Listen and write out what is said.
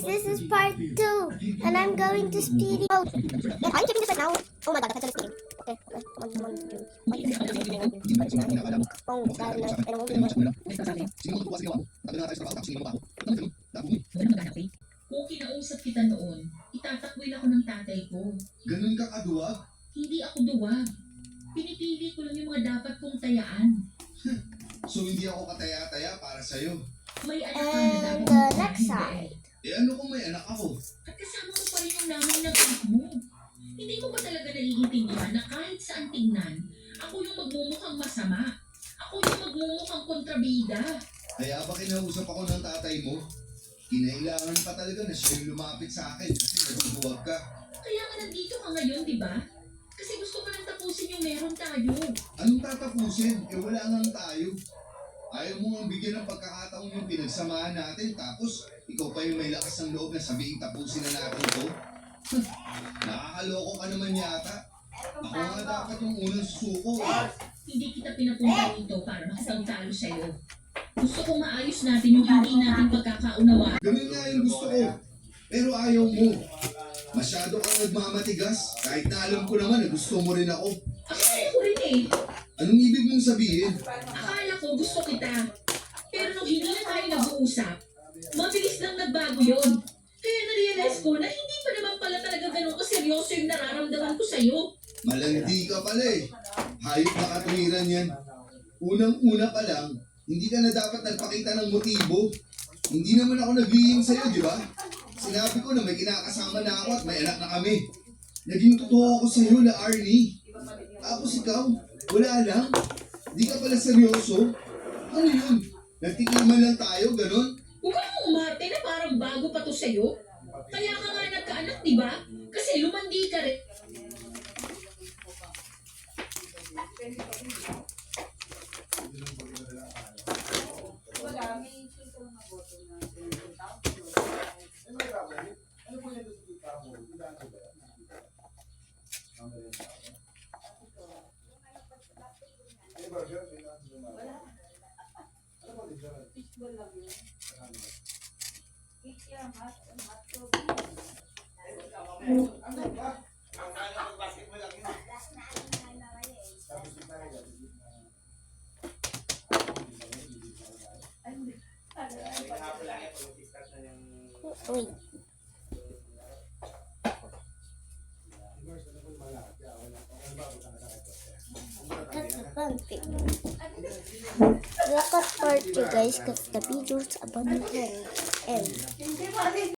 guys, this is part 2, and I'm going to speed it out. And I'm taking this right now. Oh my god, that's speeding. Okay, come on. Oh, God, no, I don't want to do Kung kinausap kita noon, itatakwil ako ng tatay ko. Ganun ka kaduwag? Hindi ako duwag. Pinipili ko lang yung mga dapat kong tayaan. So hindi ako kataya-taya para sa'yo. May anak ka na And dapat the mong next unahin, side. Eh ano kung may anak ako? At kasama mo pa rin yung nanay ng anak mo. Hindi mo ba talaga naiintindihan na kahit saan tingnan, ako yung magmumukhang masama. Ako yung magmumukhang kontrabida. Kaya ba kinausap ako ng tatay mo? Kinailangan pa talaga na siya yung lumapit sa akin kasi nagbubuwag ka. Kaya nga nandito ka ngayon, di ba? Kasi gusto ko nang tapusin yung meron tayo. Anong tatapusin? Eh wala nga tayo. Ayaw mo nga bigyan ng pagkakataon yung pinagsamahan natin tapos ikaw pa yung may lakas ng loob na sabihin tapusin na natin to? Nakakaloko ka naman yata. Ako nga dapat yung unang susuko eh. Hindi kita pinapunta dito para makapagtalo sa'yo. Gusto ko maayos natin yung hindi natin pagkakaunawaan. Ganun nga yung gusto ko. Pero ayaw mo. Masyado kang nagmamatigas. Kahit na alam ko naman na gusto mo rin ako. Akala ko rin eh. Anong ibig mong sabihin? Akala ko gusto kita. Pero nung hindi na tayo nag-uusap, mabilis lang nagbago yun. Kaya na-realize ko na hindi pa naman pala talaga ganun kaseryoso yung nararamdaman ko sa'yo. Malandi ka pala eh. Hayop na katwiran yan. Unang-una pa lang, hindi ka na dapat nagpakita ng motibo. Hindi naman ako naglihim sa'yo, di ba? Sinabi ko na may kinakasama na ako at may anak na kami. Naging totoo ako sa'yo na Arnie. Tapos ikaw, wala lang. Di ka pala seryoso. Ano yun? Nagtikiman lang tayo, ganun? Huwag kang umarte na parang bago pa to sa'yo. Kaya ka nga nagkaanak, di ba? Kasi lumandi ka rin. Wait. That's a fun thing. Look at part 2 guys, because the video's about to end.